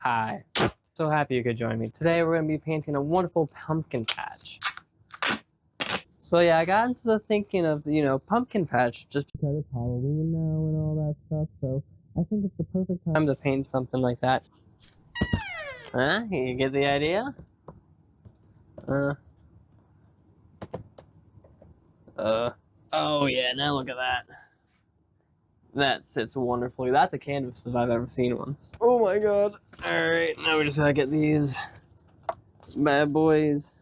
Hi. So happy you could join me. Today we're going to be painting a wonderful pumpkin patch. So yeah, I got into the thinking of, pumpkin patch just because it's Halloween now and all that stuff. So I think it's the perfect time to paint something like that. Huh? You get the idea? Oh yeah, now look at that. That sits wonderfully. That's a canvas if I've ever seen one. Oh my god. Alright, now we just gotta get these bad boys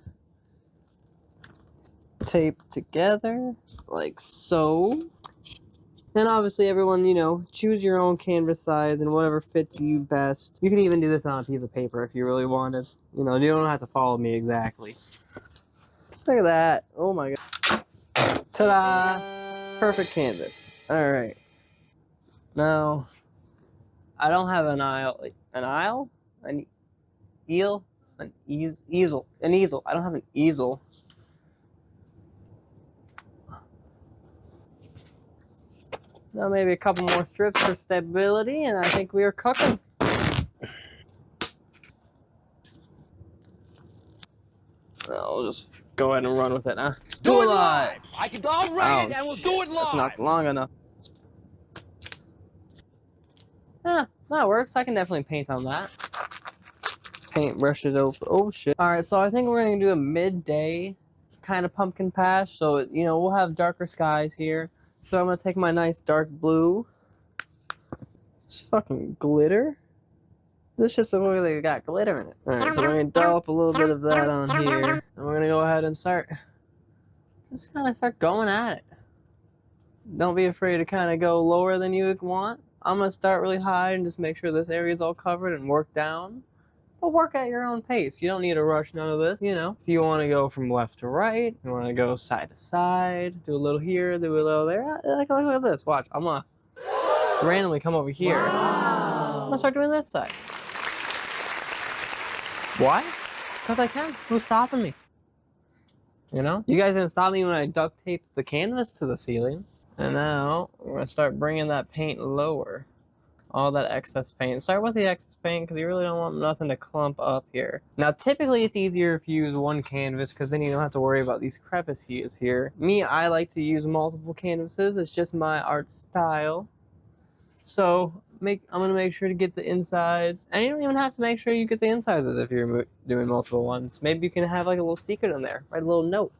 taped together, like so. And obviously everyone, choose your own canvas size and whatever fits you best. You can even do this on a piece of paper if you really wanted. You don't have to follow me exactly. Look at that. Oh my god. Ta-da! Perfect canvas. Alright. Now, I don't have an aisle. An aisle? An eel? An easel. An easel. I don't have an easel. Now maybe a couple more strips for stability, and I think we are cooking. I'll just go ahead and run with it, huh? Do it live! I'll write it and we'll do it live! That's not long enough. Yeah, that works. I can definitely paint on that. Paint brushes over. Oh shit. Alright, so I think we're gonna do a midday kind of pumpkin patch. So, we'll have darker skies here. So I'm gonna take my nice dark blue. This fucking glitter. This just looks like they got glitter in it. Alright, so we're gonna dollop a little bit of that on here. And we're gonna go ahead and start going at it. Don't be afraid to kind of go lower than you want. I'm gonna start really high and just make sure this area is all covered and work down. But work at your own pace. You don't need to rush none of this, If you want to go from left to right, you want to go side to side, do a little here, do a little there. Look at this. Watch. I'm gonna randomly come over here. Wow. I'm gonna start doing this side. Why? Because I can. Who's stopping me? You guys didn't stop me when I duct taped the canvas to the ceiling. And now we're gonna start bringing that paint lower. All that excess paint. Start with the excess paint because you really don't want nothing to clump up here. Now, typically it's easier if you use one canvas because then you don't have to worry about these crevices here. Me, I like to use multiple canvases. It's just my art style. So I'm gonna make sure to get the insides, and you don't even have to make sure you get the insides if you're doing multiple ones. Maybe you can have like a little secret in there, write a little note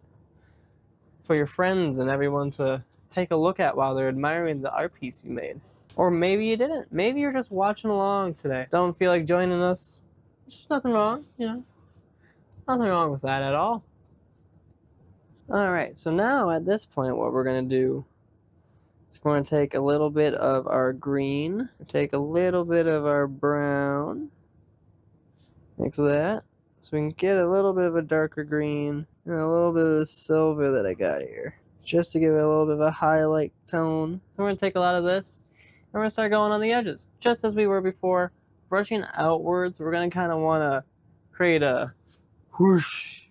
for your friends and everyone to take a look at while they're admiring the art piece you made. Or maybe you didn't. Maybe you're just watching along today. Don't feel like joining us. There's nothing wrong, Nothing wrong with that at all. Alright, so now at this point what we're gonna do is we're gonna take a little bit of our green, take a little bit of our brown, mix that, so we can get a little bit of a darker green, and a little bit of the silver that I got here, just to give it a little bit of a highlight tone. We're gonna take a lot of this, and we're gonna start going on the edges, just as we were before, brushing outwards. We're gonna kind of want to create a whoosh,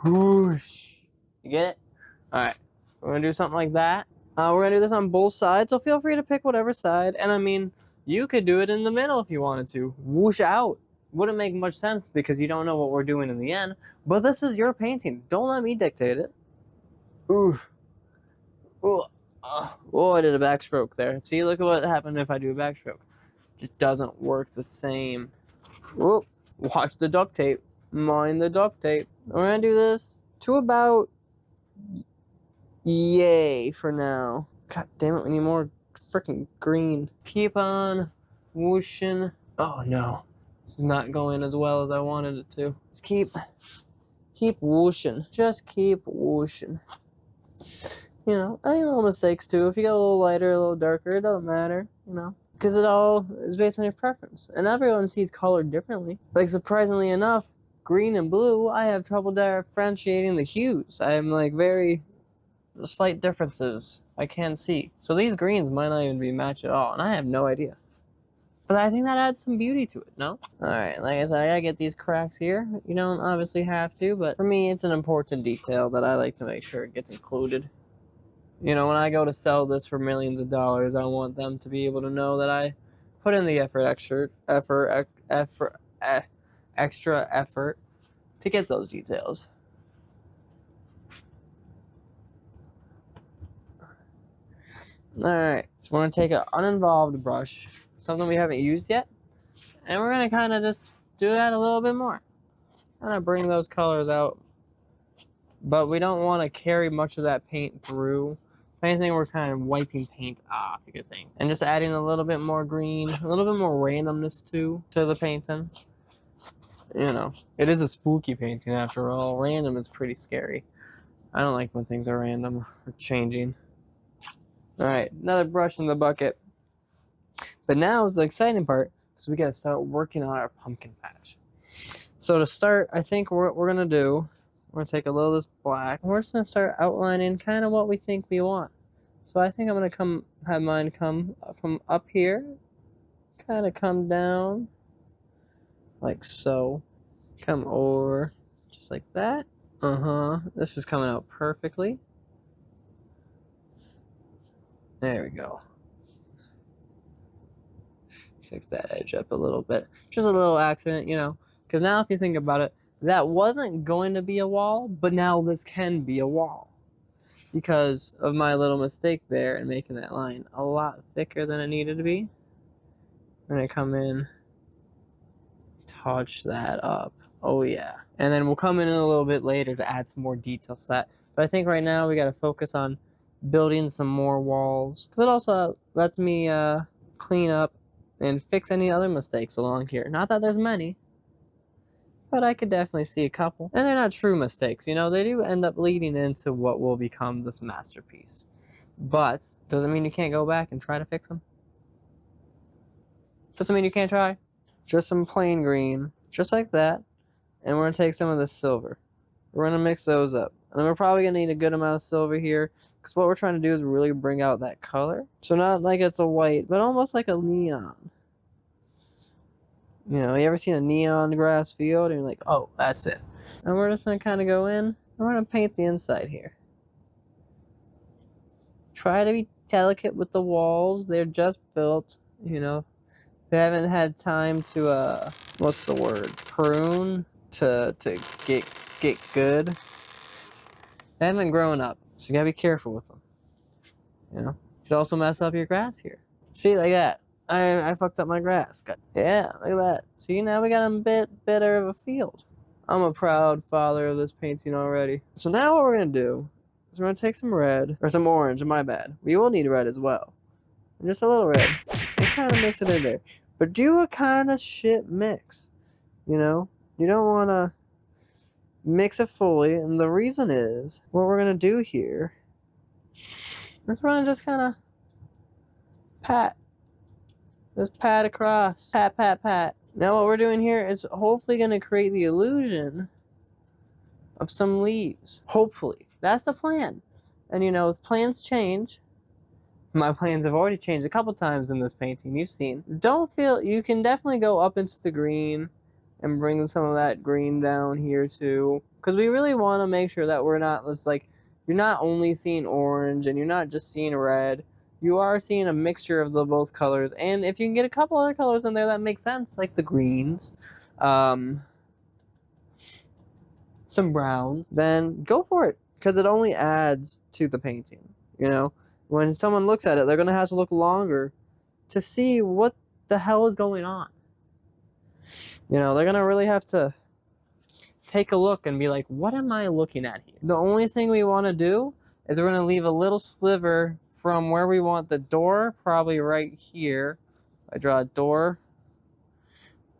whoosh. You get it? All right, we're gonna do something like that. We're gonna do this on both sides, so feel free to pick whatever side. And I mean, you could do it in the middle if you wanted to. Whoosh out. Wouldn't make much sense because you don't know what we're doing in the end. But this is your painting. Don't let me dictate it. Ooh. Ooh. Oh, I did a backstroke there. See, look at what happened if I do a backstroke. Just doesn't work the same. Whoop. Watch the duct tape. Mind the duct tape. We're gonna do this to about yay for now. God damn it, we need more freaking green. Keep on whooshing. Oh no. This is not going as well as I wanted it to. Just keep whooshing. Just keep whooshing. Any little mistakes too. If you go a little lighter, a little darker, it doesn't matter, because it all is based on your preference. And everyone sees color differently. Like, surprisingly enough, green and blue, I have trouble differentiating the hues. I am like very slight differences I can't see. So these greens might not even be matched at all, and I have no idea. But I think that adds some beauty to it, no? Alright, like I said, I gotta get these cracks here. You don't obviously have to, but for me, it's an important detail that I like to make sure it gets included. You know, when I go to sell this for millions of dollars, I want them to be able to know that I put in the extra effort to get those details. Alright, so we're going to take an uninvolved brush, something we haven't used yet, and we're going to kind of just do that a little bit more. Kind of bring those colors out. But we don't want to carry much of that paint through. If anything, we're kind of wiping paint off, you could think. And just adding a little bit more green, a little bit more randomness to the painting. You know, it is a spooky painting after all. Random is pretty scary. I don't like when things are random or changing. Alright, another brush in the bucket. But now is the exciting part, because we got to start working on our pumpkin patch. So to start, I think what we're going to do, we're going to take a little of this black, and we're just going to start outlining kind of what we think we want. So I think I'm going to have mine come from up here, kind of come down, like so. Come over, just like that. This is coming out perfectly. There we go. Fix that edge up a little bit. Just a little accident, you know. Because now if you think about it, that wasn't going to be a wall, but now this can be a wall. Because of my little mistake there and making that line a lot thicker than it needed to be. I'm going to come in, touch that up. Oh yeah. And then we'll come in a little bit later to add some more details to that. But I think right now we got to focus on building some more walls. Because it also lets me clean up and fix any other mistakes along here. Not that there's many, but I could definitely see a couple. And they're not true mistakes, you know, they do end up leading into what will become this masterpiece. But doesn't mean you can't go back and try to fix them. Doesn't mean you can't try. Just some plain green, just like that. And we're gonna take some of this silver. We're gonna mix those up. And then we're probably gonna need a good amount of silver here, because what we're trying to do is really bring out that color. So not like it's a white, but almost like a neon. You know, you ever seen a neon grass field and you're like, oh, that's it. And we're just gonna kind of go in and we're gonna paint the inside here. Try to be delicate with the walls. They're just built, you know. They haven't had time to what's the word? Prune to get good. They haven't grown up, so you gotta be careful with them. You know, you could also mess up your grass here. See, like that. I fucked up my grass. Yeah, look at that. See, now we got a bit better of a field. I'm a proud father of this painting already. So now what we're gonna do is we're gonna take some red, or some orange, my bad. We will need red as well. And just a little red. And kind of mix it in there. But do a kind of shit mix. You know? You don't want to mix it fully. And the reason is, what we're going to do here is we're going to just kind of pat. Just pat across. Pat, pat, pat. Now what we're doing here is hopefully going to create the illusion of some leaves. Hopefully. That's the plan. And you know, if plans change, my plans have already changed a couple times in this painting, you've seen. You can definitely go up into the green and bring some of that green down here too. Because we really want to make sure that we're not just like, you're not only seeing orange and you're not just seeing red. You are seeing a mixture of the both colors. And if you can get a couple other colors in there that make sense, like the greens, some browns, then go for it. Because it only adds to the painting, you know? When someone looks at it, they're going to have to look longer to see what the hell is going on. You know, they're going to really have to take a look and be like, what am I looking at here? The only thing we want to do is we're going to leave a little sliver from where we want the door, probably right here. I draw a door.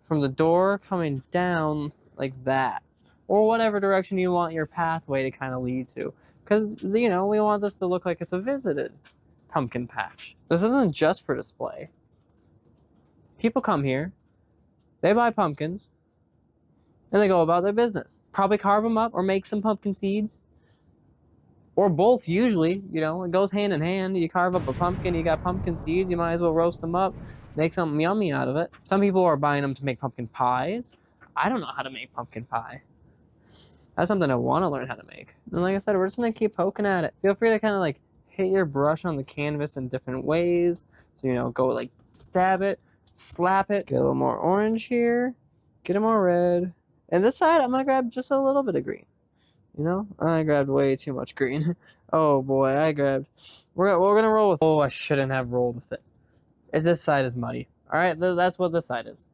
From the door coming down like that. Or whatever direction you want your pathway to kind of lead to. Because, you know, we want this to look like it's a visited pumpkin patch. This isn't just for display. People come here, they buy pumpkins, and they go about their business. Probably carve them up or make some pumpkin seeds. Or both, usually. You know, it goes hand in hand. You carve up a pumpkin, you got pumpkin seeds, you might as well roast them up, make something yummy out of it. Some people are buying them to make pumpkin pies. I don't know how to make pumpkin pie. That's something I want to learn how to make. And like I said, we're just going to keep poking at it. Feel free to kind of like hit your brush on the canvas in different ways. So, you know, go like stab it, slap it, get a little more orange here, get a more red. And this side, I'm gonna grab just a little bit of green. You know, I grabbed way too much green. Oh boy, we're gonna roll with. Oh, I shouldn't have rolled with it. This side is muddy. All right, that's what this side is.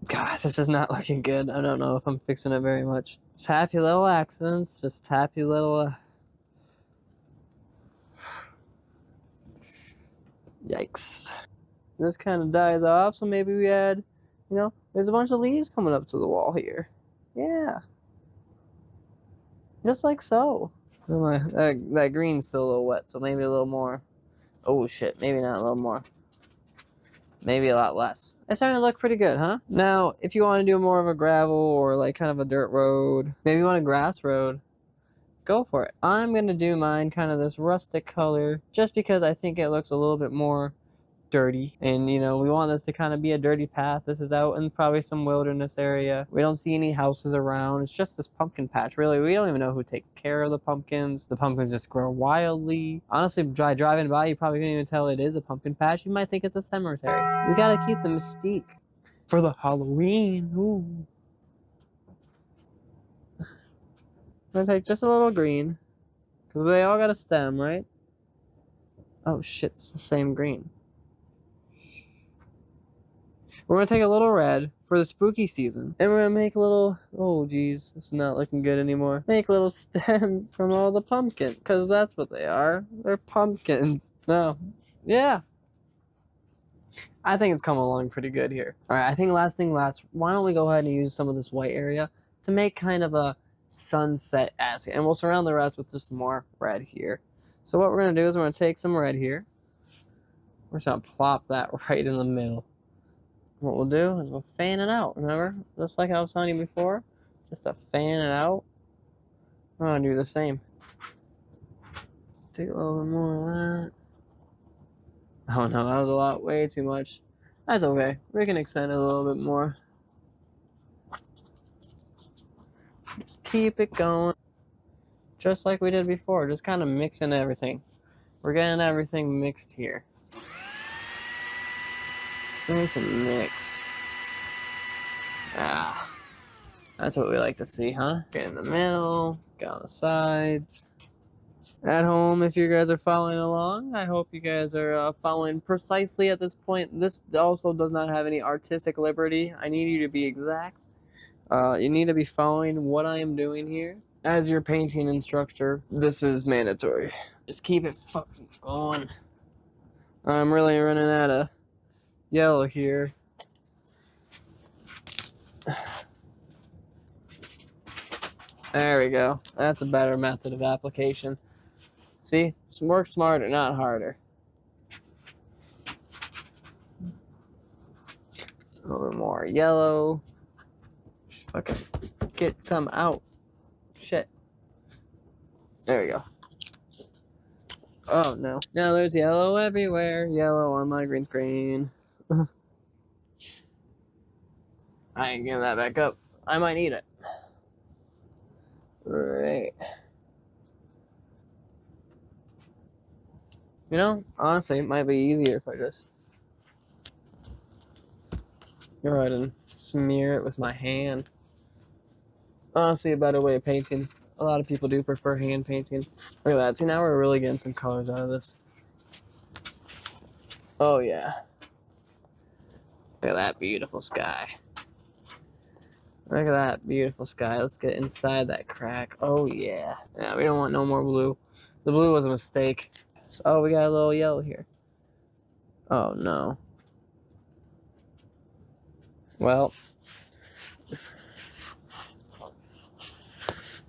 God, this is not looking good. I don't know if I'm fixing it very much. Just happy little accents. Just happy little. Yikes. This kind of dies off, so maybe we add, you know, there's a bunch of leaves coming up to the wall here. Yeah. Just like so. That green's still a little wet, so maybe a little more. Oh shit, maybe not a little more. Maybe a lot less. It's starting to look pretty good, huh? Now, if you want to do more of a gravel or like kind of a dirt road, maybe you want a grass road, go for it. I'm going to do mine kind of this rustic color just because I think it looks a little bit more dirty. And, you know, we want this to kind of be a dirty path. This is out in probably some wilderness area. We don't see any houses around. It's just this pumpkin patch. Really, we don't even know who takes care of the pumpkins. The pumpkins just grow wildly. Honestly, by driving by, you probably couldn't even tell it is a pumpkin patch. You might think it's a cemetery. We gotta keep the mystique for the Halloween. Ooh. I'm gonna take just a little green because they all got a stem, right? Oh shit, it's the same green. We're going to take a little red for the spooky season. And we're going to make little, oh geez, this is not looking good anymore. Make little stems from all the pumpkin. Because that's what they are. They're pumpkins. No. Yeah. I think it's coming along pretty good here. Alright, I think last thing last, why don't we go ahead and use some of this white area to make kind of a sunset-esque. And we'll surround the rest with just more red here. So what we're going to do is we're going to take some red here. We're just going to plop that right in the middle. What we'll do is we'll fan it out, remember? Just like I was telling you before. Just to fan it out. I'm going to do the same. Take a little bit more of that. Oh no, that was a lot, way too much. That's okay. We can extend it a little bit more. Just keep it going. Just like we did before. Just kind of mixing everything. We're getting everything mixed here. Nice and mixed. Ah, that's what we like to see, huh? Get in the middle, get on the sides. At home, if you guys are following along, I hope you guys are following precisely at this point. This also does not have any artistic liberty. I need you to be exact. You need to be following what I am doing here. As your painting instructor, this is mandatory. Just keep it fucking going. I'm really running out of yellow here. There we go. That's a better method of application. See? Work smarter, not harder. A little bit more yellow. Just fucking get some out. Shit. There we go. Oh no. Now there's yellow everywhere. Yellow on my green screen. I ain't getting that back up. I might need it. Right. You know, honestly, it might be easier if I just go ahead and smear it with my hand. Honestly, a better way of painting. A lot of people do prefer hand painting. Look at that. See, now we're really getting some colors out of this. Oh, yeah. Look at that beautiful sky. Look at that beautiful sky. Let's get inside that crack. Oh, yeah. Yeah, we don't want no more blue. The blue was a mistake. Oh, we got a little yellow here. Oh, no. Well,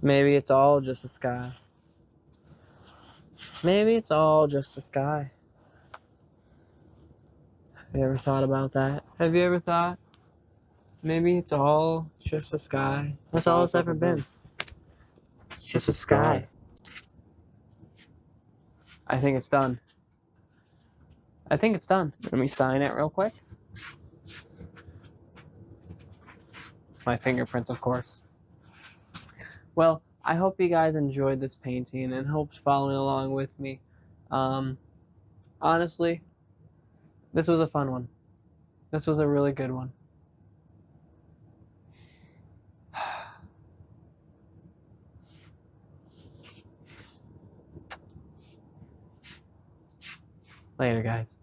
maybe it's all just a sky. Maybe it's all just a sky. Have you ever thought about that? Have you ever thought? Maybe it's all just a sky. That's all it's ever been. It's just a sky. I think it's done. I think it's done. Let me sign it real quick. My fingerprints, of course. Well, I hope you guys enjoyed this painting and hope following along with me. Honestly, this was a fun one. This was a really good one. Later, guys.